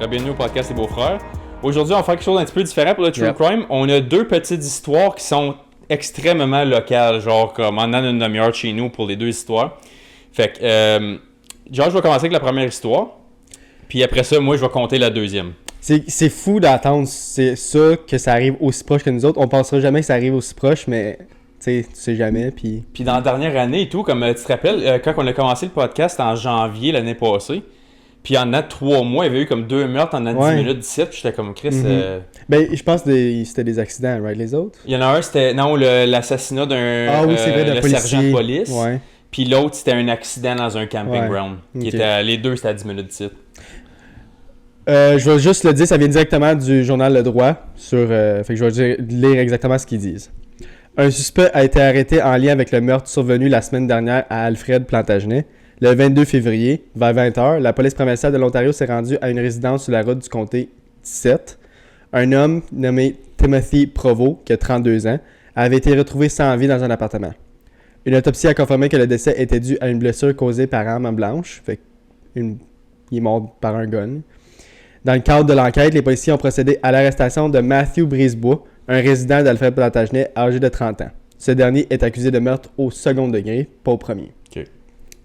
Bienvenue au podcast Les Beaux-Frères. Aujourd'hui, on va faire quelque chose d'un petit peu différent pour le True Crime. On a deux petites histoires qui sont extrêmement locales, genre comme en une demi-heure chez nous pour les deux histoires. Fait que, George va commencer avec la première histoire, puis après ça, moi, je vais compter la deuxième. C'est fou d'attendre que ça arrive aussi proche que nous autres. On pensera jamais que ça arrive aussi proche, mais tu sais jamais. Puis dans la dernière année et tout, comme tu te rappelles, quand on a commencé le podcast, c'était en janvier l'année passée. Puis en 3 mois, il y avait eu comme 2 meurtres en 10 minutes d'ici. Puis j'étais comme Chris. Ben, je pense que c'était des accidents, right, les autres? Il y en a un, c'était l'assassinat d'un sergent de police. Ouais. Puis l'autre, c'était un accident dans un camping ground. Les deux, c'était à 10 minutes d'ici. Je vais juste le dire, ça vient directement du journal Le Droit. Fait que je vais lire exactement ce qu'ils disent. Un suspect a été arrêté en lien avec le meurtre survenu la semaine dernière à Alfred Plantagenet. Le 22 février, vers 20h, la police provinciale de l'Ontario s'est rendue à une résidence sur la route du comté 17. Un homme nommé Timothy Provost, qui a 32 ans, avait été retrouvé sans vie dans un appartement. Une autopsie a confirmé que le décès était dû à une blessure causée par arme blanche. Fait il est mort par un gun. Dans le cadre de l'enquête, les policiers ont procédé à l'arrestation de Matthew Brisebois, un résident d'Alfred Plantagenet âgé de 30 ans. Ce dernier est accusé de meurtre au second degré, pas au premier. Okay.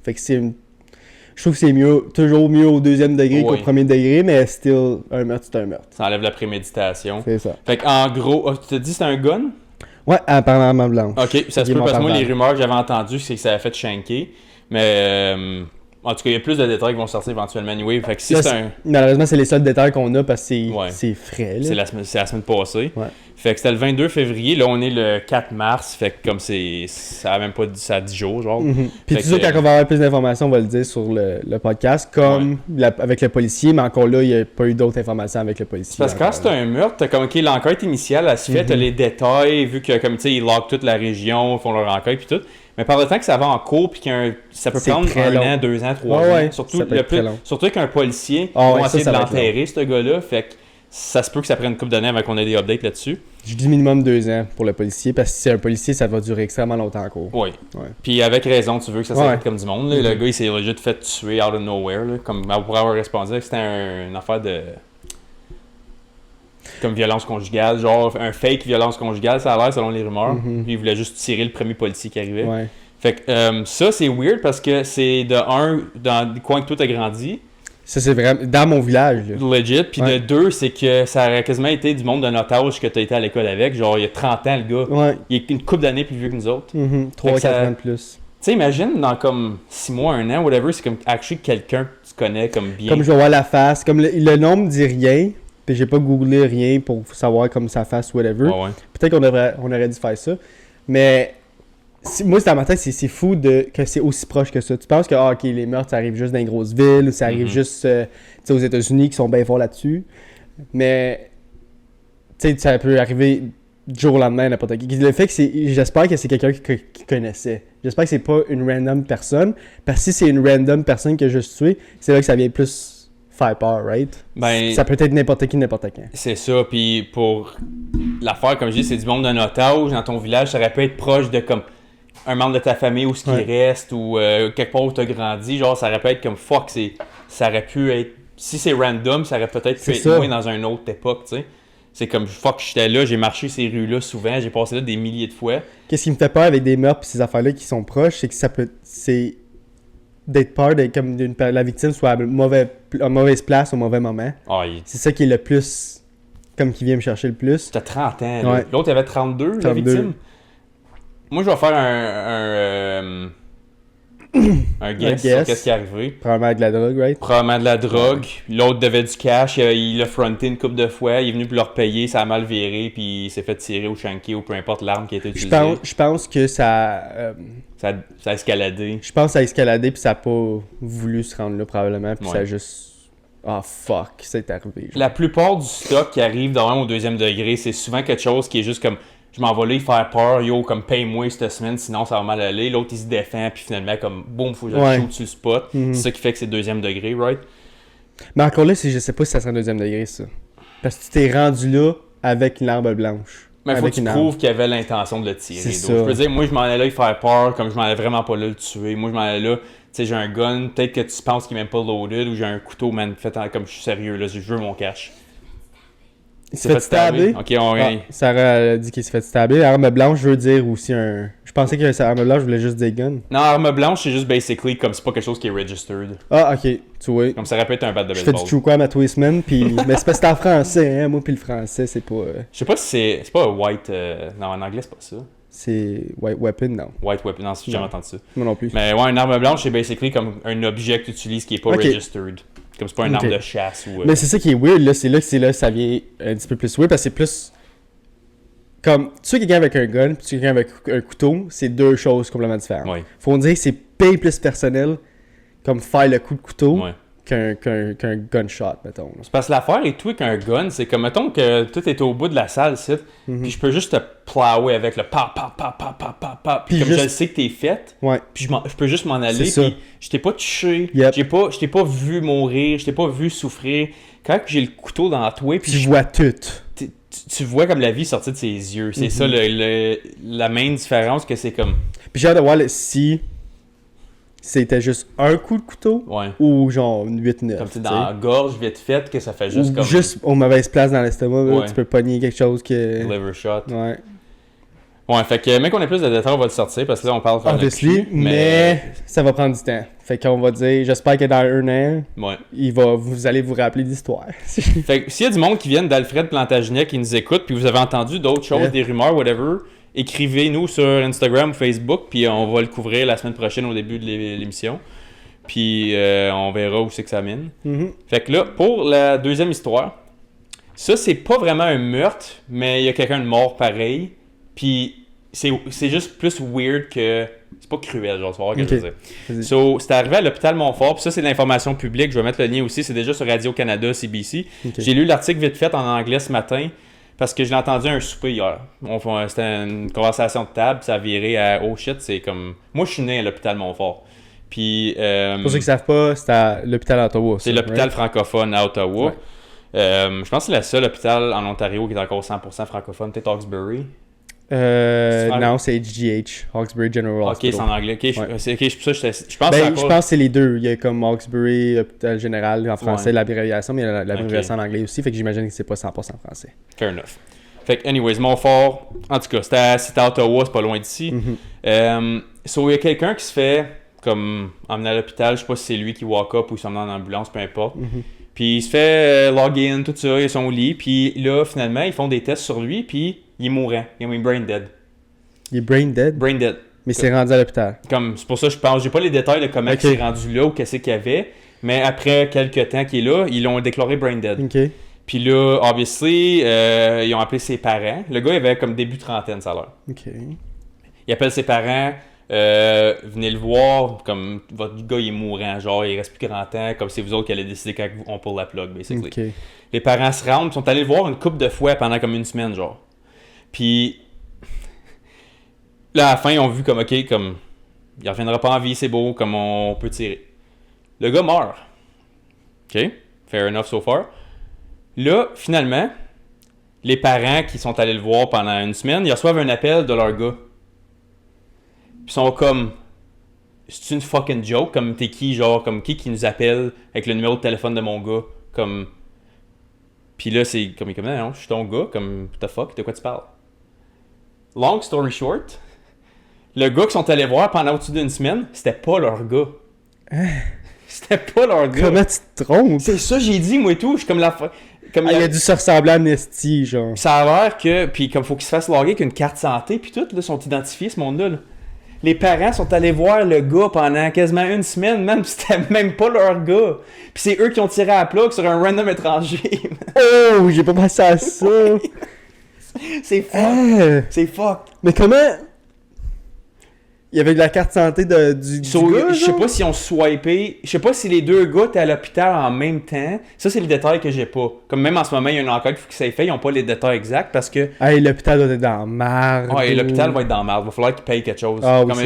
Fait que je trouve que c'est toujours mieux au deuxième degré qu'au premier degré, mais still, un meurtre, c'est un meurtre. Ça enlève la préméditation. C'est ça. Fait qu'en gros, tu te dis que c'est un gun? Ouais, apparemment blanche. Ok, ça se peut parce que moi, les rumeurs que j'avais entendues, c'est que ça a fait shanker. Mais en tout cas, il y a plus de détails qui vont sortir éventuellement anyway. Fait que si là, malheureusement, c'est les seuls détails qu'on a parce que c'est frais. Là. C'est la semaine passée. Ouais. Fait que c'était le 22 février. Là, on est le 4 mars. Fait que comme ça a même pas ça a 10 jours, genre. Mm-hmm. Puis toujours quand on va avoir plus d'informations, on va le dire sur le podcast, comme avec le policier. Mais encore là, il n'y a pas eu d'autres informations avec le policier. Parce que quand c'est un meurtre, t'as comme l'enquête initiale, elle se fait, t'as les détails, vu que comme tu sais, ils lockent toute la région, font leur enquête puis tout. Mais par le temps que ça va en cours, puis ça peut prendre 1 an, 2 ans, 3 ans. Surtout qu'un policier va essayer de l'enterrer, ce gars-là. Fait que ça se peut que ça prenne une couple d'années avant qu'on ait des updates là-dessus. Je dis minimum 2 ans pour le policier, parce que si c'est un policier, ça va durer extrêmement longtemps en cours. Oui. Puis avec raison, tu veux que ça s'arrête comme du monde. Là. Le gars, il s'est legit fait tuer out of nowhere. Là, comme pour avoir répondu que c'était une affaire de... Comme violence conjugale, genre un fake violence conjugale, ça a l'air selon les rumeurs. Puis il voulait juste tirer le premier policier qui arrivait. Ouais. Fait que ça, c'est weird parce que c'est dans le coin que tout a grandi. Ça, c'est vraiment dans mon village. Là. Legit. Puis de 2, c'est que ça aurait quasiment été du monde de notre âge que tu as été à l'école avec. Genre, il y a 30 ans, le gars. Ouais. Il est une couple d'années plus vieux que nous autres. 3-4 ans de plus. Tu sais, imagine dans comme 6 mois, 1 an, whatever, c'est comme actually quelqu'un que tu connais comme bien. Comme je vais voir la face. Comme le nom me dit rien. Puis j'ai pas googlé rien pour savoir comme sa face, whatever. Ah ouais. Peut-être qu'on aurait dû faire ça. Mais moi, c'est dans ma tête, c'est fou que c'est aussi proche que ça. Tu penses que ok, les meurtres, ça arrive juste dans les grosses villes ou ça arrive juste aux États-Unis qui sont bien forts là-dessus. Mais ça peut arriver du jour au lendemain, n'importe qui. Le fait que j'espère que c'est quelqu'un qui connaissait. J'espère que c'est pas une random personne. Parce que si c'est une random personne qui a juste tué, c'est là que ça vient plus faire peur, right? Ben, ça peut être n'importe qui, n'importe quand. C'est ça, puis pour l'affaire, comme je dis, c'est du monde d'un otage dans ton village, ça aurait pu être proche de comme un membre de ta famille ou ce qui reste, ou quelque part où tu as grandi, genre ça aurait pu être comme fuck, ça aurait pu être, si c'est random, ça aurait peut-être pu être moins dans une autre époque, tu sais. C'est comme fuck, j'étais là, j'ai marché ces rues-là souvent, j'ai passé là des milliers de fois. Qu'est-ce qui me fait peur avec des meurtres et ces affaires-là qui sont proches, c'est que c'est d'être peur comme la victime soit à mauvaise place au mauvais moment. C'est ça qui est le plus, comme qui vient me chercher le plus. T'as 30 ans, là. L'autre avait 32, la victime. Moi, je vais faire un guess sur qu'est-ce qui est arrivé. Probablement de la drogue, right? Probablement de la drogue. L'autre devait du cash, il l'a fronté une couple de fois, il est venu pour le repayer, ça a mal viré, puis il s'est fait tirer ou shanker ou peu importe l'arme qui a été utilisée. Je pense que ça a escaladé. Je pense que ça a escaladé, puis ça n'a pas voulu se rendre là, probablement, puis ça a juste... Oh fuck, c'est arrivé. Genre. La plupart du stock qui arrive dans au 2e degré, c'est souvent quelque chose qui est juste comme... Je m'en vais là, faire peur, yo, comme paye-moi cette semaine, sinon ça va mal aller. L'autre, il se défend, puis finalement, comme boum, faut que je le shoot sur le spot. C'est ça qui fait que c'est 2e degré, right? Mais encore là, je sais pas si ça serait 2e degré, ça. Parce que tu t'es rendu là avec une arme blanche. Mais il faut que tu prouves qu'il avait l'intention de le tirer. C'est ça. Je peux dire, moi, je m'en allais là, il faire peur, comme je m'en allais vraiment pas là le tuer. Moi, je m'en allais là, sais, j'ai un gun, peut-être que tu penses qu'il est même pas loaded, ou j'ai un couteau, man, comme je suis sérieux, là, je veux mon cash. Il s'est fait stabber. Ok, on Sarah a dit qu'il s'est fait stabber. Arme blanche, je veux dire aussi un. Je pensais que c'est arme blanche, je voulais juste des guns. Non, arme blanche, c'est juste basically comme c'est pas quelque chose qui est registered. Ah, ok, tu vois. Comme ça aurait pu être un bat de baseball. Je fais du true crime à tous les semaines, puis. Mais c'est parce que c'est en français, hein. Moi, puis le français, c'est pas. Je sais pas si c'est pas white. Non, en anglais, c'est pas ça. C'est White Weapon, non. White weapon, non, j'ai jamais entendu ça. Moi non plus. Mais ouais, une arme blanche, c'est basically comme un objet que tu utilises qui est pas registered. Comme c'est pas une arme de chasse ou. Mais c'est ça qui est weird, là. C'est là que ça vient un petit peu plus weird, parce que c'est plus. Comme, tu sais, quelqu'un avec un gun, puis tu sais, quelqu'un avec un couteau, c'est deux choses complètement différentes. Ouais. Faut dire que c'est bien plus personnel, comme faire le coup de couteau, Ouais. qu'un gunshot, mettons. C'est parce que l'affaire et tout avec un gun, c'est comme, mettons que tout est au bout de la salle, ici, puis je peux juste te plower avec le pa. Puis comme juste... je sais que t'es fait, ouais. puis je peux juste m'en aller, puis je t'ai pas touché, je t'ai pas vu mourir, je t'ai pas vu souffrir. Quand j'ai le couteau dans toi, puis je vois tout. Tu vois comme la vie sortir de ses yeux. C'est ça la main différence que c'est comme... Puis j'ai hâte de voir si c'était juste un coup de couteau ou genre 8-9. Comme tu dans la gorge vite fait que ça fait juste ou comme... juste aux mauvaises places dans l'estomac, tu peux pogner quelque chose que... Liver shot. Ouais. Ouais, fait que mec, on a plus de détails, on va le sortir parce que là on parle de cul, mais ça va prendre du temps. Fait qu'on va dire, j'espère que dans un an, vous allez vous rappeler d'histoire. Fait que s'il y a du monde qui viennent d'Alfred Plantagenet qui nous écoute, puis vous avez entendu d'autres choses, des rumeurs, whatever, écrivez-nous sur Instagram ou Facebook, puis on va le couvrir la semaine prochaine au début de l'émission. Puis on verra où c'est que ça mène. Fait que là, pour la deuxième histoire, ça c'est pas vraiment un meurtre, mais il y a quelqu'un de mort pareil. Puis c'est juste plus weird que... C'est pas cruel, genre, tu vas voir ce que je veux dire. So, c'est arrivé à l'hôpital Montfort, puis ça, c'est de l'information publique. Je vais mettre le lien aussi, c'est déjà sur Radio-Canada, CBC. J'ai lu l'article vite fait en anglais ce matin, parce que je l'ai entendu à un souper hier. C'était une conversation de table, ça a viré à « Oh shit », c'est comme... Moi, je suis né à l'hôpital Montfort. Puis... Pour ceux qui savent pas, c'est à l'hôpital à Ottawa. C'est l'hôpital francophone à Ottawa. Ouais. Je pense que c'est le seul hôpital en Ontario qui est encore 100% francophone, peut-être Hawkesbury. Non, c'est HGH, Hawkesbury General Hospital. Ok, c'est en anglais. Je pense je pense que c'est les deux. Il y a comme Hawkesbury, Hôpital Général en français, l'abréviation, mais il y a l'abréviation en anglais aussi, fait que j'imagine que c'est pas 100% français. Fair enough. Fait que, anyways, Montfort, en tout cas, c'était à Ottawa, c'est pas loin d'ici. So, il y a quelqu'un qui se fait comme emmener à l'hôpital, je sais pas si c'est lui qui walk up ou il s'emmène en ambulance, peu importe. Puis il se fait login, tout ça, il est son lit, puis là, finalement, ils font des tests sur lui, puis il est mourant. Il est brain dead. Il est brain dead? Brain dead. Mais c'est rendu à l'hôpital. C'est pour ça que je pense. J'ai pas les détails de comment il s'est rendu là ou qu'est-ce qu'il y avait. Mais après quelques temps qu'il est là, ils l'ont déclaré brain dead. OK. Puis là, obviously, ils ont appelé ses parents. Le gars, il avait comme début trentaine, ça a l'air. OK. Il appelle ses parents. Venez le voir. Comme votre gars, il est mourant. Genre, il reste plus 40 ans. Comme c'est vous autres qui allez décider quand on pull la plug, basically. OK. Les parents se rendent. Ils sont allés le voir une couple de fois pendant comme une semaine, genre. Puis là, à la fin, ils ont vu comme, OK, comme il reviendra pas en vie, c'est beau, comme on peut tirer. Le gars meurt. OK, fair enough so far. Là, finalement, les parents qui sont allés le voir pendant une semaine, ils reçoivent un appel de leur gars. Puis ils sont comme, c'est une fucking joke, comme t'es qui, genre, comme qui nous appelle avec le numéro de téléphone de mon gars, comme... Puis là, c'est comme, non, je suis ton gars, comme, what the fuck, de quoi tu parles? Long story short, le gars qu'ils sont allés voir pendant au-dessus d'une semaine, c'était pas leur gars. C'était pas leur gars. Comment tu te trompes? C'est ça, j'ai dit, moi et tout. Je suis comme la... Comme il a dû se ressembler à Amnesty, genre. Ça a l'air que... Puis comme faut qu'il se fasse loguer avec une carte santé, puis tout, là, sont identifiés, ce monde-là. Là. Les parents sont allés voir le gars pendant quasiment une semaine, même c'était même pas leur gars. Puis c'est eux qui ont tiré à la plug sur un random étranger. Oh, j'ai pas pensé à ça. C'est fuck. C'est fuck. Mais comment... Il y avait de la carte santé du gars, je sais pas si on swipé. Je sais pas si les deux gars étaient à l'hôpital en même temps. Ça, c'est les détails que j'ai pas. Comme même en ce moment, il y a une enquête qu'il faut que ça ait fait. Ils ont pas les détails exacts parce que... Hey, l'hôpital doit être dans la merde. Ouais, l'hôpital va être dans la merde. Il va falloir qu'ils payent quelque chose. Ah, oui, comme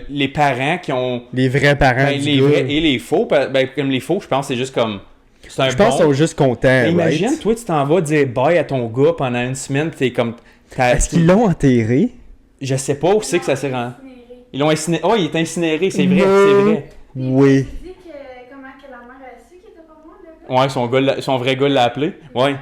les parents qui ont... Les vrais parents les vrais et les faux. Comme les faux, je pense c'est juste comme... Je pense qu'ils sont juste contents. Imagine, toi, tu t'en vas dire bye à ton gars pendant une semaine. T'es comme... Est-ce qu'ils l'ont enterré? Je sais pas où c'est que ça s'est rendu. Ils l'ont incinéré. Oh, il est incinéré, c'est vrai, c'est vrai. Oui. Tu dis que comment que la mère a su qu'il était pas moi, le gars? Ouais, son vrai gars l'a appelé. Ouais.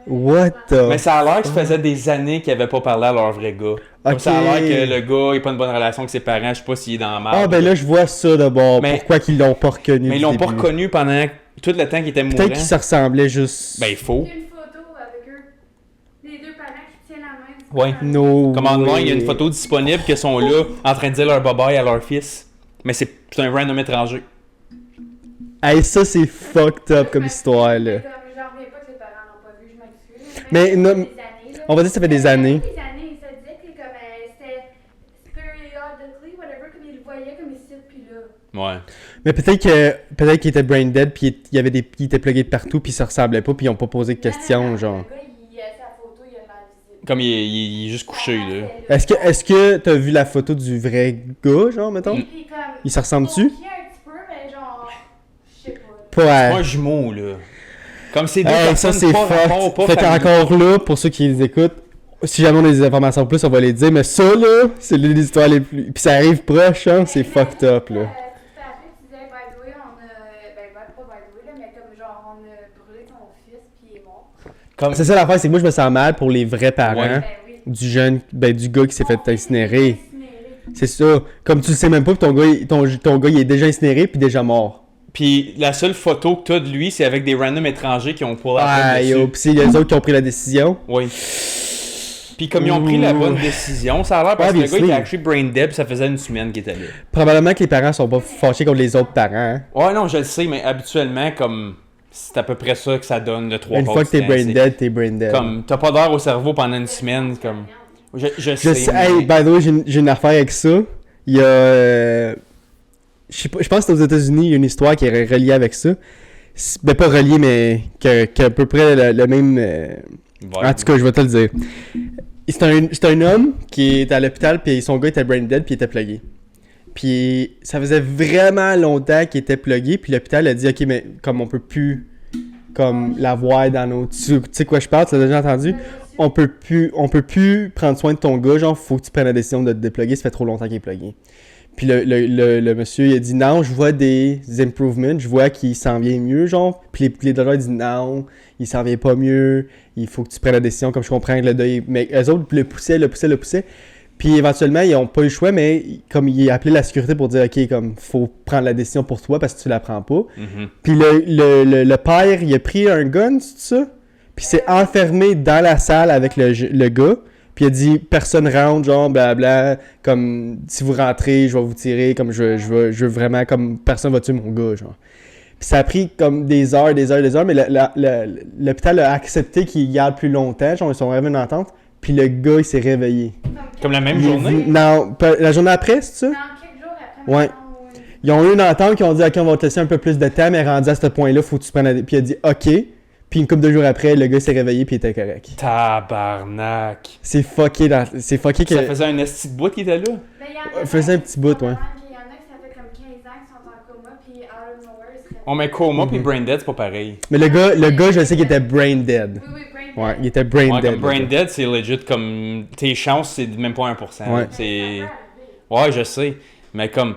What the... Mais ça a l'air que ça faisait des années qu'ils avaient pas parlé à leur vrai gars. Comme Ok. ça a l'air que le gars il a pas une bonne relation avec ses parents, je sais pas s'il est dans la merde. Ah, ben là, je vois ça d'abord. Mais- Pourquoi qu'ils l'ont pas reconnu Mais ils du l'ont pas début. reconnu pendant tout le temps qu'il était mourant. Peut-être qu'ils se ressemblaient juste... Ben il faut. Il y a une photo avec eux, les deux parents qui tiennent la main. Ouais. No Comme en demain, il y a une way. photo disponible qu'ils sont là en train de dire leur bye-bye à leur fils. Mais c'est un random étranger. Hey, ça, c'est fucked up comme histoire, là. J'en reviens pas que les parents l'ont pas vu, je m'excuse. Mais non, Des années, là. on va dire que ça fait des années. Des années, ça disait que comme c'était periodically, whatever, comme ils le voyaient comme ici, puis là. Ouais. Mais peut-être qu'il était brain dead, puis il était plugué de partout, puis ça ressemblait pas, puis ils ont pas posé de questions, genre. Le gars, sa photo, il a l'air visible. Comme il est juste couché là. Est-ce que t'as vu la photo du vrai gars, genre, mettons? Puis comme. Il se ressemble-tu? Il un petit peu, mais genre. Je sais pas. Pas C'est à... pas un jumeau là. Comme c'est deux Hey, personnes ça, c'est pas rapport, fucked. pas Fait familiales. qu'encore là, pour ceux qui les écoutent, si jamais on a des informations en plus, on va les dire, mais ça, là, c'est l'une des histoires les plus... Puis ça arrive proche, hein, c'est fucked up, là. Tu disais, by the way, on a. Ben, pas by the way, là, mais comme genre, on a brûlé ton fils, puis il est mort. Comme C'est ça l'affaire, c'est que moi, je me sens mal pour les vrais parents Ouais. Ben oui. du gars qui s'est fait incinérer. Incinéré. C'est ça. Comme tu le sais même pas, que ton gars, il est déjà incinéré puis déjà mort. Puis la seule photo que t'as de lui, c'est avec des random étrangers qui ont pour la Ah, dessus. yo, pis c'est les autres qui ont pris la décision. Oui. Puis comme ils ont pris la bonne décision, ça a l'air parce que le gars Obviously. était actually brain dead, puis ça faisait une semaine qu'il était là. Probablement que les parents sont pas fâchés contre les autres parents. Hein. Ouais, non, je le sais, mais habituellement, comme c'est à peu près ça que ça donne le 3 Une fois que t'es brain dead, t'es brain dead. Comme t'as pas d'air au cerveau pendant une semaine, comme. Je Je sais. sais, mais- hey, by the way, j'ai une affaire avec ça. Il y a. Je pense que c'est aux États-Unis, il y a une histoire qui est reliée avec ça. Ben, pas reliée, mais qui a à peu près le même. Ouais. En tout cas, je vais te le dire. C'est un homme qui est à l'hôpital, puis son gars était brain dead, puis il était plugué. Puis ça faisait vraiment longtemps qu'il était plugué, puis l'hôpital a dit ok, mais comme on peut plus comme l'avoir dans nos. Tu sais quoi je parle, tu l'as déjà entendu? On peut plus prendre soin de ton gars, genre faut que tu prennes la décision de te dépluguer, ça fait trop longtemps qu'il est plugué. Puis le monsieur il a dit non, je vois des improvements, je vois qu'il s'en vient mieux, genre. Puis les docteurs disent non, il s'en vient pas mieux, il faut que tu prennes la décision, comme je comprends que le deuil. Mais eux autres le poussaient. Puis éventuellement, ils ont pas eu le choix, mais comme il a appelé la sécurité pour dire ok, comme faut prendre la décision pour toi parce que tu la prends pas. Mhm. Puis le père, il a pris un gun, c'est ça? Puis il s'est enfermé dans la salle avec le gars. Puis il a dit personne rentre, genre blabla, comme si vous rentrez, je vais vous tirer, comme je veux vraiment, comme personne va tuer mon gars, genre. Puis ça a pris comme des heures, mais l'hôpital a accepté qu'il garde plus longtemps, genre ils sont arrivés à une entente. Puis le gars, il s'est réveillé. Comme la même Il est journée. venu- Non, la journée après, c'est ça? Non, quelques jours après. Ouais. maintenant, Ils ont eu une entente qui ont dit ok, on va te laisser un peu plus de temps, mais rendu à ce point-là, faut que tu prennes la... Puis il a dit ok. Puis une couple de jours après, le gars s'est réveillé puis il était correct. Tabarnak. C'est fucké que... Ça faisait un esti de bout qui était là. Ben, il y en a Faisait un petit bout, ouais. Il y en a qui ça fait comme 15 ans qui sont en coma, puis out of nowhere, ils seraient. On met coma puis brain dead, c'est pas pareil. Mais le gars, je sais qu'il était brain dead. Oui, brain Ouais, il était brain Ouais, dead. comme brain dead, c'est legit comme. Tes chances, c'est même pas 1%. Ouais. C'est. Ouais, je sais. Mais comme.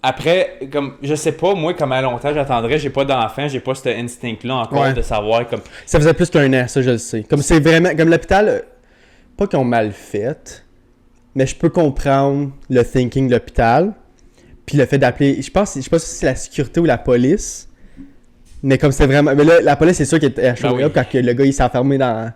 Après, comme. Je sais pas, moi, comme à longtemps j'attendrais, j'ai pas d'enfant, j'ai pas cet instinct-là encore Ouais. de savoir comme. Ça faisait plus qu'un an, ça je le sais. Comme c'est vraiment... Comme l'hôpital, pas qu'ils ont mal fait, mais je peux comprendre le thinking de l'hôpital. Puis le fait d'appeler... Je sais pas si c'est la sécurité ou la police. Mais comme c'est vraiment... Mais là, la police, c'est sûr qu'elle est à show oui. up quand que le gars, il s'est enfermé dans...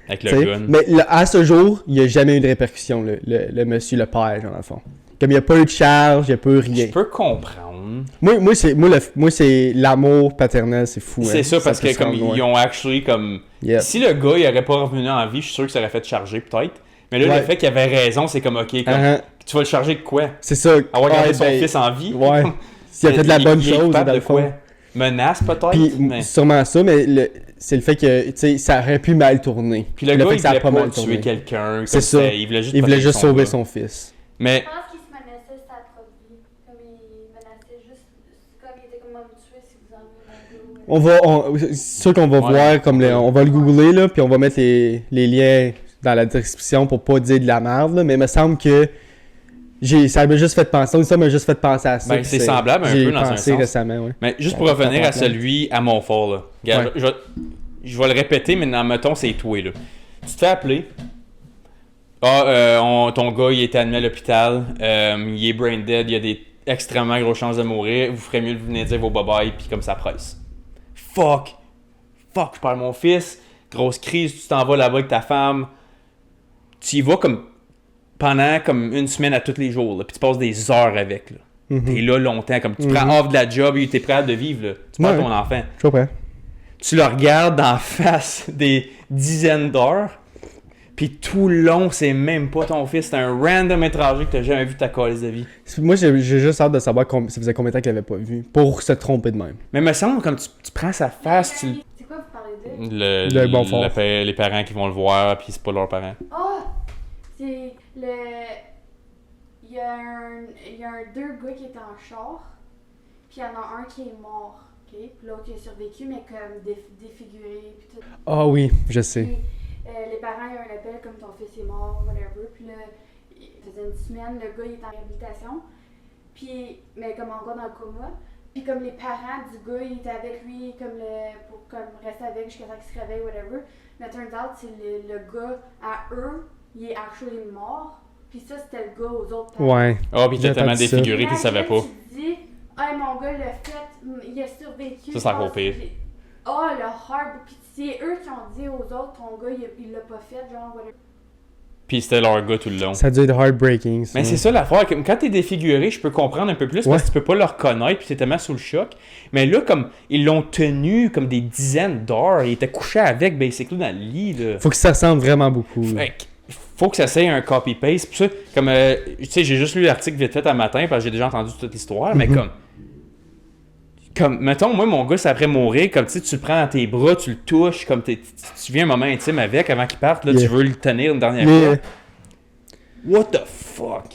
Avec T'sais, le gun. mais à ce jour, il n'y a jamais eu de répercussion, le monsieur, le père, genre, dans le fond. Comme il n'y a pas eu de charge, il n'y a pas eu rien. Je peux comprendre. Moi, c'est l'amour paternel, c'est fou. C'est hein. ça, parce peut que se comme rendre loin. ils ont actually comme. Yep. Si le gars il aurait pas revenu en vie, je suis sûr que ça aurait fait charger peut-être. Mais là, Ouais. le fait qu'il avait raison, c'est comme ok, comme. Uh-huh. Tu vas le charger de quoi? C'est ça. Avoir gardé Ouais, son ben, fils en vie? Ouais. S'il a fait de la bonne Il est chose, coupable dans de le fond. quoi? Menace peut-être? Puis mais... sûrement ça, mais c'est le fait que, tu sais, ça aurait pu mal tourner. Puis le fait gars, que il ça a voulait pas mal tuer tourné. quelqu'un. C'est comme ça. Il voulait juste, Il voulait protéger juste sauver gars. son fils. Mais Je pense qu'il se menaçait sa propre vie. Comme il menaçait juste. Comme il était comme me tuer si vous en avez un gars. C'est sûr qu'on va Ouais. voir, comme on va le googler, là, puis on va mettre les liens dans la description pour pas dire de la merde, là, mais il me semble que Ça m'a juste fait penser, ça m'a juste fait penser à ça. Ben, c'est semblable un peu dans un sens. Récemment, ouais. Mais juste pour revenir à celui à Montfort, là. Regarde, je vais le répéter, mais dans mettons, c'est toi, là. Tu te fais appeler. Ton gars, il est admis à l'hôpital. Il est brain dead. Il a des extrêmement grosses chances de mourir. Vous ferez mieux de venir dire vos bye-bye, puis comme ça presse. Fuck, je parle de mon fils. Grosse crise, tu t'en vas là-bas avec ta femme. Tu y vas comme pendant comme une semaine à tous les jours, là, puis tu passes des heures avec. Là. T'es là longtemps, comme tu prends off de la job et t'es prêt à de vivre. Là. Tu parles ton enfant. Je comprends. Tu le regardes d'en face des dizaines d'heures, puis tout le long, c'est même pas ton fils. C'est un random étranger que t'as jamais vu ta calice de vie. Moi, j'ai juste hâte de savoir ça faisait combien de temps qu'il l'avait pas vu, pour se tromper de même. Mais me semble, comme tu prends sa face, C'est quoi vous parlez de? Le bon fort. Les parents qui vont le voir, puis c'est pas leurs parents. C'est le... Il y a deux gars qui étaient en char, puis il y en a un qui est mort, ok? Puis l'autre qui a survécu, mais comme défiguré, puis tout. Ah oui, je sais. Puis, les parents, il y a un appel comme ton fils est mort, whatever. Puis là, il faisait une semaine, le gars il est en réhabilitation. Puis, mais comme encore dans le coma. Puis comme les parents du gars, ils étaient avec lui pour rester avec jusqu'à ce qu'il se réveille, whatever. Mais turns out, c'est le gars à eux, il est actually mort. Puis ça, c'était le gars aux autres parents. Ouais. Puis il était tellement défiguré qu'il savait pas. Tu dis, mon gars l'a fait, il a survécu. Ça, c'est encore pire. Le hard. Puis c'est eux qui ont dit aux autres, ton gars, il l'a pas fait, genre, whatever. Puis c'était leur gars tout le long. Ça a dû être heartbreaking. Ça. Mais c'est ça l'affaire. Quand t'es défiguré, je peux comprendre un peu plus parce que tu peux pas le reconnaître puis t'es tellement sous le choc. Mais là, comme ils l'ont tenu comme des dizaines d'heures, il était couché avec, basically, dans le lit. Là. Faut que ça ressemble vraiment beaucoup. Faut que ça soit un copy-paste. Puis ça, comme, tu sais, j'ai juste lu l'article vite fait un matin parce que j'ai déjà entendu toute l'histoire, mais comme, mettons, moi, mon gars, c'est après mourir, comme, tu le prends dans tes bras, tu le touches, comme, tu viens un moment intime avec avant qu'il parte, là, tu veux le tenir une dernière fois. What the fuck?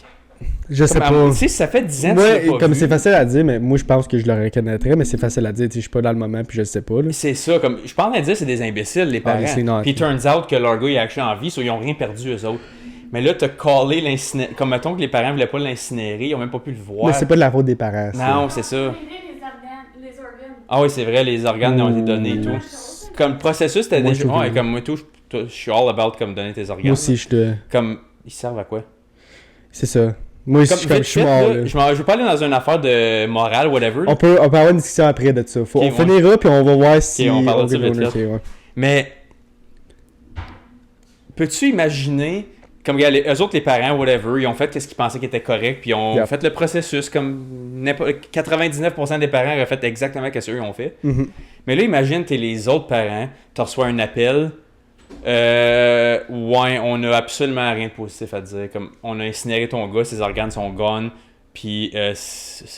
Je sais pas. Tu sais, ça fait 10 ans que tu l'as pas comme vu. c'est facile à dire, mais moi, je pense que je le reconnaîtrais, mais c'est facile à dire, tu sais, je suis pas dans le moment, puis je le sais pas, là. C'est ça, comme, je pense à dire, c'est des imbéciles, les parents. Puis, turns out que leur gars, il a actually en vie, so ils ont rien perdu, eux autres. Mais là, t'as callé l'incinération. Comme, mettons que les parents voulaient pas l'incinérer, ils ont même pas pu le voir. Mais c'est pas de la faute des parents, ça. Non, c'est ça. Les organes. Ah oui, c'est vrai, les organes ont été donnés et tout. Comme le processus, c'était déjà. Comme moi, tout, je suis all about comme donner tes organes. Moi aussi, Comme, ils servent à quoi? C'est ça. Moi aussi, je suis mort, là. Je veux pas aller dans une affaire de morale, whatever. On peut avoir une discussion après de ça. On finira, puis on va voir si... on parle de ça vite fait. Mais, peux-tu imaginer... Comme, regarde, eux autres, les parents, whatever, ils ont fait ce qu'ils pensaient qui était correct, puis ils ont fait le processus, comme 99% des parents auraient fait exactement ce qu'eux ont fait. Mais là, imagine, t'es les autres parents, tu reçois un appel, on a absolument rien de positif à dire. Comme, on a incinéré ton gars, ses organes sont gone, puis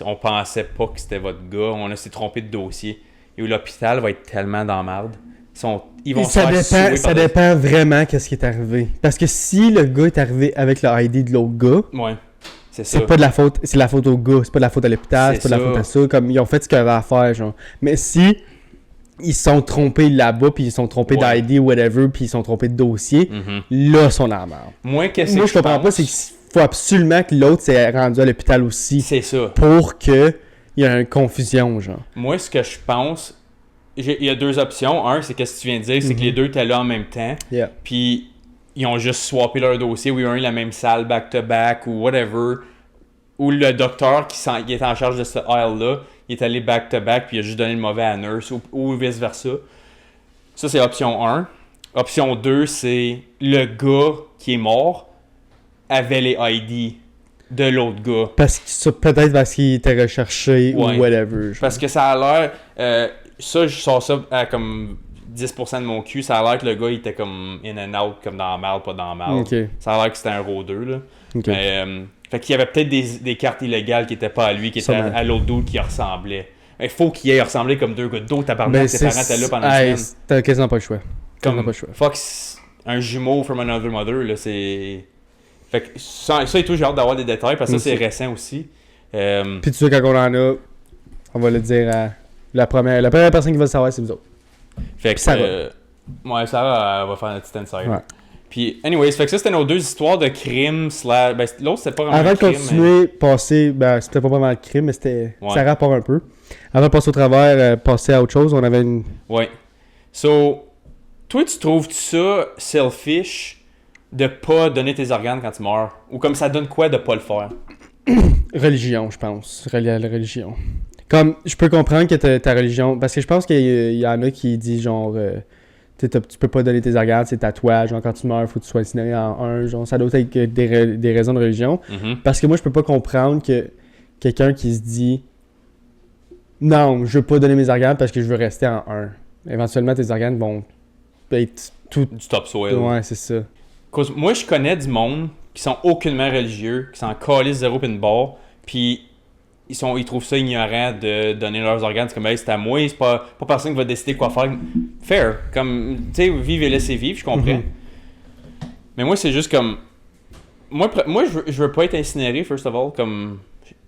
on pensait pas que c'était votre gars, on s'est trompé de dossier. Et où l'hôpital va être tellement dans la marde. Ils vont ça dépend vraiment qu'est-ce qui est arrivé. Parce que si le gars est arrivé avec le ID de l'autre gars, c'est pas de la faute, c'est la faute au gars, c'est pas de la faute à l'hôpital, c'est pas de la faute à ça, comme ils ont fait ce qu'ils avaient à faire, genre. Mais si ils se sont trompés là-bas, puis ils se sont trompés d'ID ou whatever, puis ils se sont trompés de dossier, là, ils sont dans la merde. Moi, je comprends pas, c'est qu'il faut absolument que l'autre s'est rendu à l'hôpital aussi. C'est ça. Pour qu'il y ait une confusion, genre. Moi, ce que je pense... Il y a deux options. Un, c'est ce que tu viens de dire, c'est que les deux étaient là en même temps. Puis ils ont juste swappé leur dossier, ou ils ont eu la même salle back-to-back, ou whatever. Ou le docteur qui était en charge de ce aisle-là, il est allé back-to-back, puis il a juste donné le mauvais à la nurse, ou vice-versa. Ça, c'est option 1. Option 2, c'est le gars qui est mort avait les ID de l'autre gars. Peut-être parce qu'il était recherché, ou whatever. Genre. Parce que ça a l'air... ça, je sors ça à comme 10% de mon cul. Ça a l'air que le gars, il était comme in and out, comme dans la merde, pas dans la merde. Okay. Ça a l'air que c'était un rôdeur, là. Okay. Mais, fait qu'il y avait peut-être des cartes illégales qui étaient pas à lui, qui étaient à l'autre dude qui ressemblait. Il faut qu'il ait ressemblé comme deux gars d'eau, tabarnak, ses parents étaient là pendant une semaine. T'as quasiment pas le choix. Fuck, un jumeau from another mother, là, c'est... Fait que ça et tout, j'ai hâte d'avoir des détails, parce que ça, c'est récent aussi. Puis tu sais, quand on en a, on va le dire à... La première personne qui va le savoir, c'est vous autres. Fait que Sarah. Sarah, elle va faire un petit insider. Ouais. Puis, anyways, fait que ça, c'était nos 2 histoires de crime. Ben, l'autre, c'était pas vraiment Avant un de crime. continuer, passer, ben c'était pas vraiment le crime, mais c'était Ouais. ça rapporte un peu. Avant de passer au travers, passer à autre chose, on avait une... Ouais. So, toi, tu trouves ça selfish de pas donner tes organes quand tu meurs? Ou comme ça donne quoi de pas le faire? religion, je pense. Relié à la religion. Comme, je peux comprendre que ta religion... Parce que je pense qu'il y en a qui disent genre... tu peux pas donner tes organes, c'est tatouage. Genre, quand tu meurs, faut que tu sois incinéré en un. Genre, ça doit être des raisons de religion. Mhm. Parce que moi, je peux pas comprendre que quelqu'un qui se dit... Non, je veux pas donner mes organes parce que je veux rester en un. Éventuellement, tes organes vont être tout... Du topsoil. Ouais, c'est ça. Cause moi, je connais du monde qui sont aucunement religieux, qui s'en calissent zéro pin barre, puis ils trouvent ça ignorant de donner leurs organes. C'est comme, hey, c'est à moi, c'est pas personne qui va décider quoi faire. Fair. Comme, tu sais, vivre et laisser vivre, je comprends. Mhm. Mais moi, c'est juste comme... Moi je veux pas être incinéré, first of all. Comme...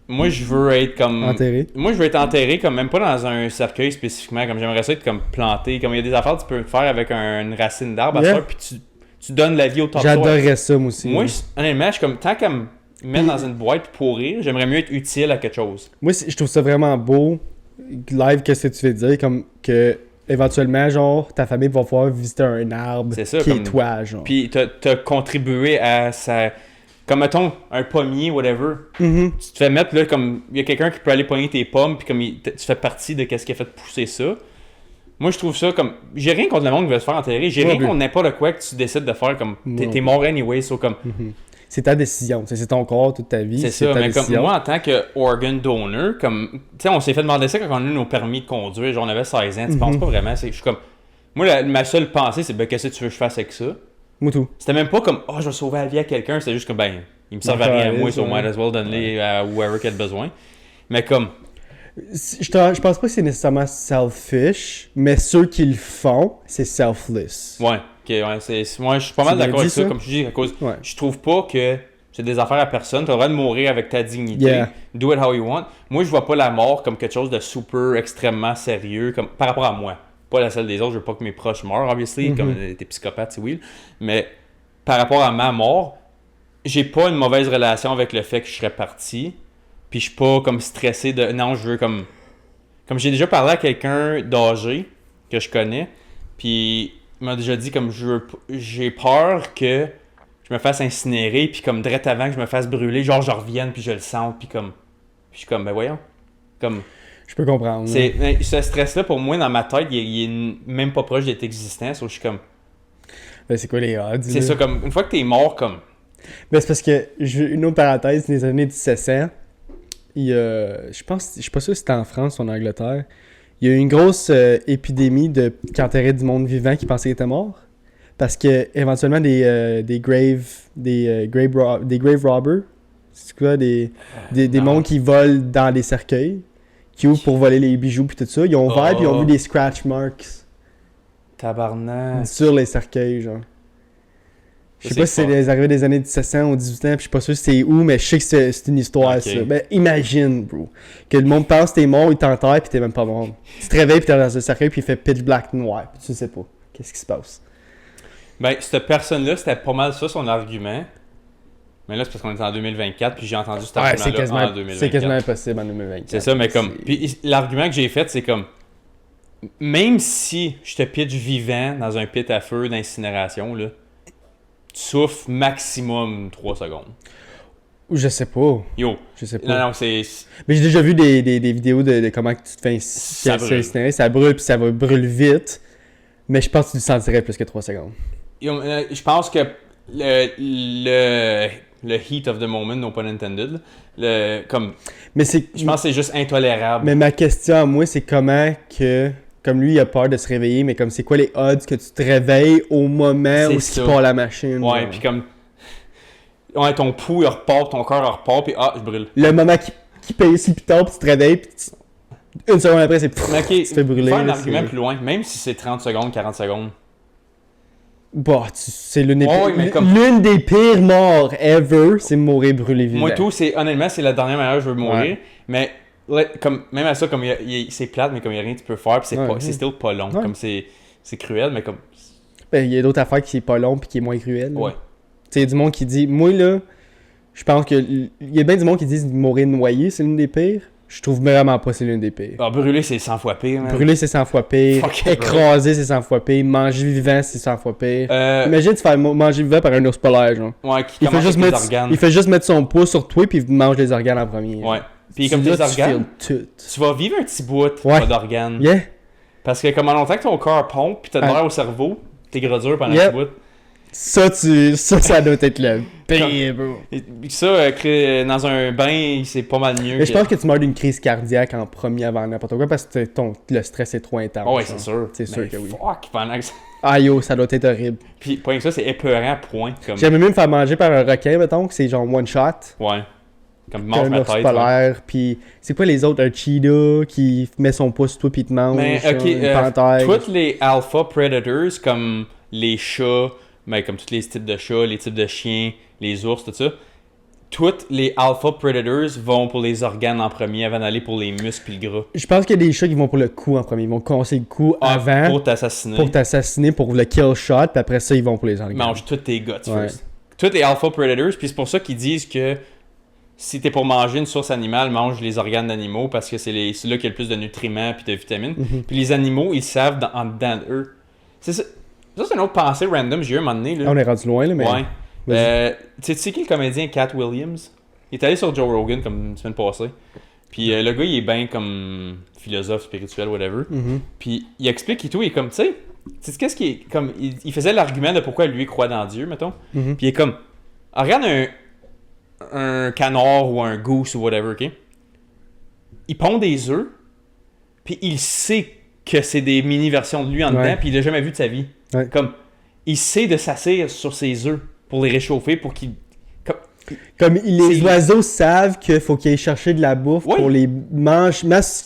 Moi, je veux être comme... Enterré. Moi, je veux être enterré, comme même pas dans un cercueil spécifiquement. Comme j'aimerais ça être comme planté. Comme il y a des affaires que tu peux faire avec une racine d'arbre, Yeah. puis tu donnes la vie au top. J'adorerais ça, moi aussi. Moi, honnêtement, je suis comme, tant qu'à me mettre dans une boîte pour pourrir, j'aimerais mieux être utile à quelque chose. Moi, je trouve ça vraiment beau, live, qu'est-ce que tu veux dire, comme que éventuellement, genre, ta famille va pouvoir visiter un arbre C'est ça, qui comme- est toi, genre. Puis t'as contribué à sa... Comme, mettons, un pommier, whatever. Mhm. Tu te fais mettre, là, comme... Il y a quelqu'un qui peut aller pogner tes pommes, puis comme tu fais partie de qu'est-ce qui a fait pousser ça. Moi, je trouve ça comme... J'ai rien contre le monde qui veut se faire enterrer. J'ai Moi rien non contre n'importe quoi que tu décides de faire, comme... Moi T'es mort anyway, so comme... Mhm. C'est ta décision, c'est ton corps toute ta vie. C'est ça, ta mais comme décision. moi, en tant que organ donor, comme, tu sais, on s'est fait demander ça quand on a eu nos permis de conduire, genre on avait 16 ans, tu penses pas vraiment, je suis comme, moi, ma seule pensée, c'est, ben, qu'est-ce que tu veux que je fasse avec ça? Moi tout. C'était même pas comme, oh, je vais sauver la vie à quelqu'un, c'était juste comme, ben, il me servait à rien à moi, so ouais. might as well donner à whoever qui a besoin. Mais comme, Je pense pas que c'est nécessairement selfish, mais ceux qui le font, c'est selfless. ouais, ok, ouais, moi, je suis pas mal C'est bien d'accord avec dit, ça, ça? comme je dis, à cause, Ouais. je trouve pas que c'est des affaires à personne, t'as le droit de mourir avec ta dignité, Yeah. do it how you want. Moi, je vois pas la mort comme quelque chose de super, extrêmement sérieux, comme par rapport à moi. Pas la celle des autres, je veux pas que mes proches meurent, obviously, comme des psychopathes, c'est weird. Mais par rapport à ma mort, j'ai pas une mauvaise relation avec le fait que je serais parti. Puis je suis pas comme stressé de. Non, je veux comme. Comme j'ai déjà parlé à quelqu'un d'âgé que je connais. Puis il m'a déjà dit comme j'ai peur que je me fasse incinérer. Puis comme direct avant que je me fasse brûler, genre je revienne puis je le sens. Puis comme. Puis je suis comme, ben voyons. Comme. Je peux comprendre. Mais ce stress-là, pour moi, dans ma tête, il est même pas proche d'être existant. So, je suis comme. Ben, c'est quoi les odds? C'est là? ça, comme. Une fois que t'es mort, comme. Ben, c'est parce que, une autre parenthèse, des années 1700, je suis pas sûr si c'était en France ou en Angleterre, il y a eu une grosse épidémie qui enterrait du monde vivant qui pensait qu'il était mort. Parce que, éventuellement, des grave robbers, c'est quoi, des non. mondes qui volent dans des cercueils, qui ouvrent pour voler les bijoux puis tout ça, ils ont ouvert puis ils ont vu des scratch marks Tabarnak. sur les cercueils, genre. Je sais Ça, pas si c'est c'est les arrivées des années 1700 ou 18 ans, puis je suis pas sûr c'est où, mais je sais que c'est une histoire, Ok. ça. Ben, imagine, bro, que le monde pense que t'es mort, il t'enterre, puis t'es même pas mort. Tu te réveilles, puis t'es dans un cercueil, puis il fait pitch black noir, puis tu sais pas. Qu'est-ce qui se passe? Ben, cette personne-là, c'était pas mal ça son argument. Mais là, c'est parce qu'on est en 2024, puis j'ai entendu cet Ouais, c'est argument-là en 2024. quasiment impossible en 2024. C'est ça, mais comme. Puis l'argument que j'ai fait, c'est comme. Même si je te pitch vivant dans un pit à feu d'incinération, là, tu souffres maximum 3 secondes. Je sais pas. Yo. Je sais pas. Non, c'est. Mais j'ai déjà vu des vidéos de comment que tu te fais Ça brûle. incinérer. Ça brûle, puis ça va brûler vite. Mais je pense que tu le sentirais plus que 3 secondes. Yo, je pense que le heat of the moment, no pun intended, comme. Mais c'est... Je pense que c'est juste intolérable. Mais ma question à moi, c'est comment que... Comme lui, il a peur de se réveiller, mais comme c'est quoi les odds que tu te réveilles au moment où C'est il ça. part la machine? Ouais, genre? puis comme. Ouais, ton pouls, il repart, ton cœur, il repart, puis je brûle. Le moment qui paye si tard, puis tu te réveilles, puis une seconde après, c'est... Mais ok, tu te fais brûler. faire un là, argument c'est- plus loin, même si c'est 30 secondes, 40 secondes. Bah, c'est l'une des, Ouais, mais comme- l'une des pires morts ever, c'est mourir brûlé vivant. Moi, tout, honnêtement, c'est la dernière manière que je veux mourir. Ouais. Mais comme, même à ça, comme c'est plate, mais comme il n'y a rien que tu peux faire, puis c'est Ouais, pas, ouais. c'est still pas long. Ouais. Comme c'est cruel, mais comme. Ben, il y a d'autres affaires qui est pas long pis qui est moins cruel. là. Ouais. Tu sais, il y a du monde qui dit... Moi, là, je pense que... Il y a bien du monde qui dit mourir noyé, c'est l'une des pires. Je trouve vraiment pas c'est l'une des pires. Ah, brûler, c'est 100 fois pire, man. Brûler, c'est 100 fois pire. Fuck it, Écraser, c'est 100 fois pire. Manger vivant, c'est 100 fois pire. Imagine te faire manger vivant par un ours polaire, genre. Ouais, qui Il fait, commence juste avec les mettre, organes. il fait juste mettre son pouce sur toi puis il mange les organes en premier. Ouais. Puis comme Là, tes organes, tu files tout. tu vas vivre un petit bout Ouais. d'organes. Yeah. Parce que comme en longtemps que ton corps pompe pis t'as de Ah. l'air au cerveau, t'es gros dur pendant Yep. un petit bout. Ça doit être le pire, bro. Et ça, dans un bain, c'est pas mal mieux. Mais je pense que tu meurs d'une crise cardiaque en premier avant n'importe quoi parce que le stress est trop intense. Oh, ouais, genre. c'est sûr. C'est sûr Mais que oui. Fuck, pendant que ça... Ah yo, ça doit être horrible. Puis, pas que ça, c'est épeurant, point. Comme... J'aimerais même me faire manger par un requin, mettons, que c'est genre one shot. Ouais. Comme mange Un ma ours tête. polaire, puis c'est quoi les autres? Un cheetah qui met son pouce sur toi puis te mange. Mais, genre, ok, une panthère. tous les alpha predators, comme les chats, mais comme tous les types de chats, les types de chiens, les ours, tout ça, tous les alpha predators vont pour les organes en premier avant d'aller pour les muscles et le gras. Je pense qu'il y a des chats qui vont pour le coup en premier. Ils vont casser le cou avant Pour t'assassiner. pour t'assassiner pour le kill shot, puis après ça, ils vont pour les organes. Mange tous tes guts Ouais. first. Tous les alpha predators, puis c'est pour ça qu'ils disent que si t'es pour manger une source animale, mange les organes d'animaux parce que c'est là qu'il y a le plus de nutriments puis de vitamines. Puis les animaux, ils savent en dedans d'eux. C'est ça. Ça, c'est une autre pensée random, j'ai eu un moment donné. Là. Là, on est rendu loin, là, mais. Ouais. Vas-y. Tu sais qui le comédien Cat Williams? Il est allé sur Joe Rogan comme une semaine passée. Puis le gars, il est bien comme philosophe, spirituel, whatever. Mhm. Puis il explique et tout, il est comme, tu sais, qu'est-ce qui est comme. Il faisait l'argument de pourquoi lui croit dans Dieu, mettons. Mhm. Puis il est comme, regarde un canard ou un goose ou whatever, ok? Il pond des œufs, puis il sait que c'est des mini-versions de lui en Ouais. dedans, puis il l'a jamais vu de sa vie. Ouais. Comme, il sait de s'asseoir sur ses œufs pour les réchauffer, pour qu'il... Comme les C'est- oiseaux savent qu'il faut qu'ils aillent chercher de la bouffe Ouais. pour les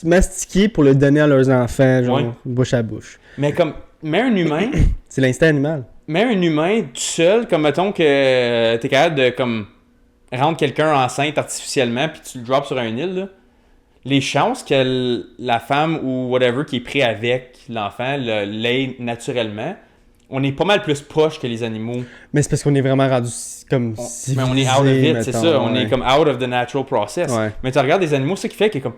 mastiquer pour le donner à leurs enfants, genre Ouais. bouche à bouche. Mais comme, mets un humain... C'est l'instinct animal. Mets un humain tout seul, comme mettons que t'es capable de comme rendre quelqu'un enceinte artificiellement puis tu le drops sur une île, là. Les chances que la femme ou whatever qui est pris avec l'enfant l'ait naturellement, on est pas mal plus proche que les animaux. Mais c'est parce qu'on est vraiment rendu comme Mais on est out of it, c'est mettons, ça. On ouais. est comme out of the natural process. Ouais. Mais tu regardes des animaux, c'est ça qui fait que comme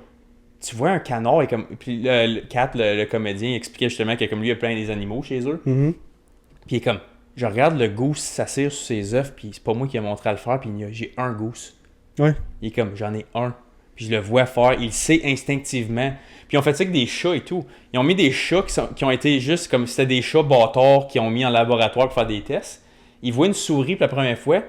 tu vois un canard et comme puis Kat, le comédien, il expliquait justement que comme lui il y a plein des animaux chez eux. Mhm. Puis il est comme, je regarde le goose s'assire sur ses œufs, puis c'est pas moi qui ai montré à le faire, puis j'ai un goose. Ouais. Il est comme, j'en ai un. Puis je le vois faire, il sait instinctivement. Puis ils ont fait ça avec des chats et tout. Ils ont mis des chats qui ont été juste comme si c'était des chats bâtards qui ont mis en laboratoire pour faire des tests. Ils voient une souris pour la première fois,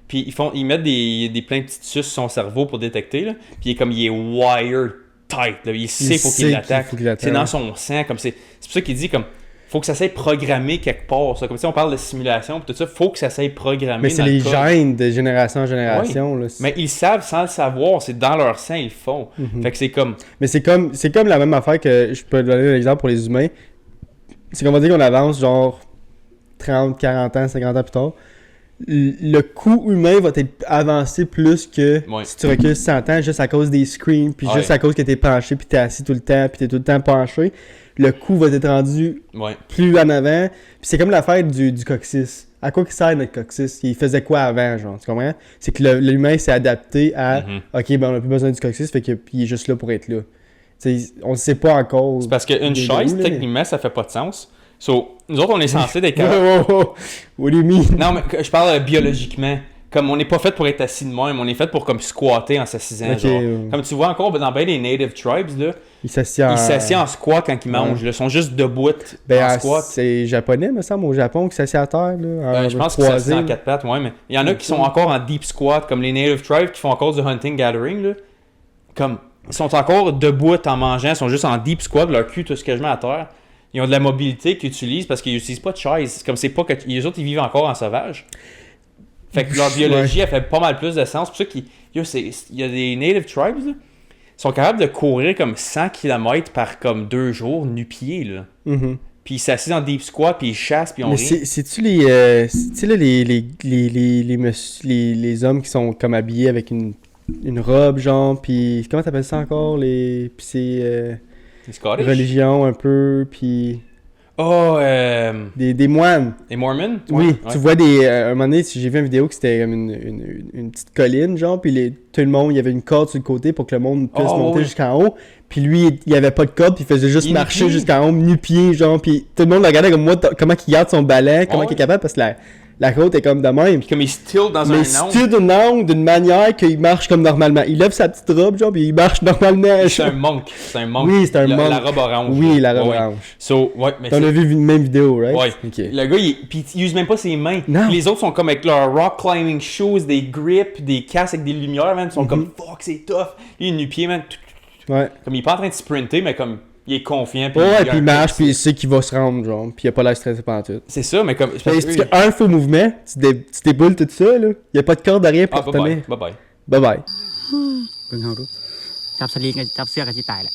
puis ils mettent des plein de petites suces sur son cerveau pour détecter, là. Puis il est wired tight, là. Il sait faut qu'il l'attaque. faut qu'il l'attaque. C'est dans son sang, comme c'est pour ça qu'il dit comme faut que ça soit programmé quelque part. Ça. Comme si on parle de simulation, puis tout ça, faut que ça soit programmé. Mais c'est dans le les code. gènes de génération en génération. Là. Mais ils savent sans le savoir, c'est dans leur sang, ils le font. Fait que c'est comme. Mais c'est comme la même affaire que je peux donner un exemple pour les humains. C'est qu'on va dire qu'on avance genre 30, 40 ans, 50 ans plus tard. Le coût humain va être avancé plus que Ouais. si tu recules 100 ans juste à cause des screens, puis juste Ouais. à cause que t'es penché, puis t'es assis tout le temps, puis t'es tout le temps penché. Le coût va être rendu Ouais. plus en avant. Puis c'est comme l'affaire du coccyx. À quoi qu'il sert notre coccyx? Il faisait quoi avant, genre? Tu comprends? C'est que l'humain s'est adapté à Mhm. OK, ben on n'a plus besoin du coccyx, fait qu'il est juste là pour être là. T'sais, on ne sait pas encore. C'est parce qu'une des chaise, où, là, techniquement, ça fait pas de sens. So, nous autres, on est censés être mais- capables. Wow, wow, wow. What do you mean? Non, mais je parle biologiquement. Comme on n'est pas fait pour être assis de même, on est fait pour comme squatter en s'assisant. Ok, genre. ouais. Comme tu vois encore dans bien des native tribes, là, Il s'assied en... ils s'assiedent en squat quand ils mangent. Là. Ils sont juste debout Ben, en squat. c'est japonais, me semble, au Japon, qui s'assied à terre, là. Je pense qu'ils s'assiedent en quatre pattes, ouais, mais il y en a qui sont encore en deep squat, comme les native tribes qui font encore du hunting gathering, là. Comme, ils sont encore debout en mangeant, ils sont juste en deep squat, leur cul tout ce que je mets à terre. Ils ont de la mobilité qu'ils utilisent parce qu'ils n'utilisent pas de chaise. Comme c'est pas que les autres ils vivent encore en sauvage. Fait que leur biologie elle fait pas mal plus de sens. C'est pour ça qu'il y a des native tribes là, ils sont capables de courir comme 100 km par comme 2 jours nu-pieds là. Mhm. Puis ils s'assisent en deep squat puis ils chassent puis on Mais rit. c'est-tu les, tu sais là, les hommes qui sont comme habillés avec une robe, genre, puis comment t'appelles ça encore? Puis c'est Les Scottish? religion un peu, puis... Oh, Des moines. les Mormons? Oui, Ouais. tu vois un moment donné, j'ai vu une vidéo que c'était comme une petite colline, genre, puis tout le monde, il y avait une corde sur le côté pour que le monde puisse monter jusqu'en haut. Puis lui, il y avait pas de corde, puis il faisait juste marcher jusqu'en haut, nu-pied, genre, puis tout le monde le regardait comme moi, comment il garde son balai, comment il est capable, parce que la côte est comme de même. Puis comme il se tilt dans Mais un il se angle. tire d'un angle, d'une manière qu'il marche comme normalement. Il lève sa petite robe, genre, puis il marche normalement. C'est un monk. C'est un monk. Oui, c'est un monk. La robe orange. Oui, la robe Ouais. orange. So, ouais, mais T'en as vu une même vidéo, right? Ouais. Ok. Le gars, puis il use même pas ses mains. Non. Puis les autres sont comme avec leurs rock climbing shoes, des grips, des casques avec des lumières, man. Ils sont comme fuck, c'est tough. Lui, il est nu-pied, man. Ouais. Comme il est pas en train de sprinter, mais comme il est confiant. Puis Ouais, a puis un il marche, kick. puis il sait qu'il va se rendre, genre, puis il a pas l'air stressé pendant tout. C'est ça, mais comme. c'est parce Parce que- qu'un faux mouvement, tu déboules tout ça, là. Il y a pas de corde derrière pour Ah, bye tenir. bye. Bye bye. Bye bye. เพิ่งเขารู้จับสลิงกับจับเสื้อกับที่ตายแหละ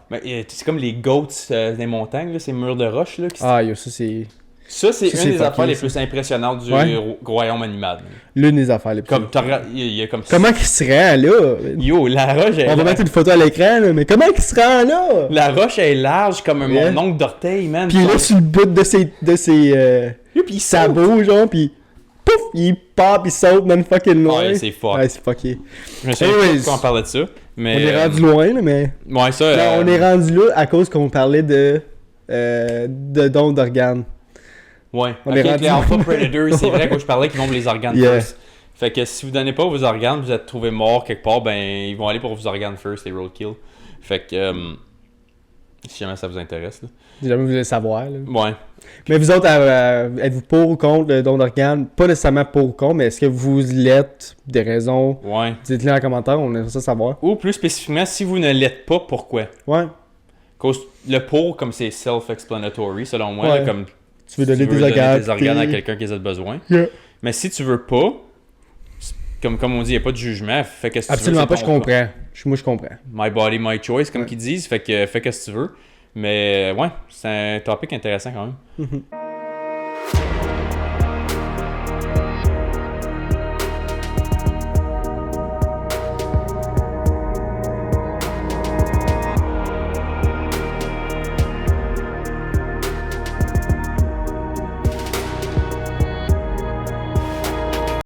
Mais c'est comme les goats des montagnes, là, ces murs de roche. Là, Ah, yo, ça, c'est Ça, c'est Ça, une c'est des fucké, affaires les ça. plus impressionnantes du Ouais. royaume animal. l'une des affaires les plus. Comme, il y a comme. Comment qu'il se rend, là? Yo, la roche est On va large. mettre une photo à l'écran, là, mais comment qu'il se rend, là? La roche est large comme Yeah. mon ongle d'orteil, man. Puis là, sur le bout de ses Yo, puis il saute. sabots, genre, pis pouf, il part, pis il saute, même fucking loin. Ouais, c'est fuck. Ouais, c'est fucké. Je me souviens Anyways. pas quand on parlait de ça. Mais, On est rendu loin, là, mais... Ouais, ça. Non, on est rendu là à cause qu'on parlait de dons d'organes. Ouais. on Ok, est avec rendu les Alpha loin. Predators, c'est vrai que je parlais qu'ils vont pour les organes Yeah. first. Fait que si vous donnez pas vos organes, vous êtes trouvé mort quelque part, ben ils vont aller pour vos organes first, les roadkill. Fait que si jamais ça vous intéresse. Là. Si jamais vous voulez savoir, là. Ouais. Mais vous autres, êtes-vous pour ou contre le don d'organes? Pas nécessairement pour ou contre, mais est-ce que vous l'êtes? Des raisons? Ouais. Dites-le en commentaire, on aimerait ça savoir. Ou plus spécifiquement, si vous ne l'êtes pas, pourquoi? Ouais. Cause le pour, comme c'est self-explanatory, selon moi, Ouais. là, comme Tu veux donner tu veux des organes. des organes à t'es- quelqu'un qui en a besoin. Yeah. Mais si tu veux pas, comme on dit, il n'y a pas de jugement, fais que si tu veux. Absolument c'est pas, je ton- comprends. Moi, je comprends. My body, my choice, comme Ouais. qu'ils disent, fait que fais que si tu veux. Mais ouais, c'est un topic intéressant quand même.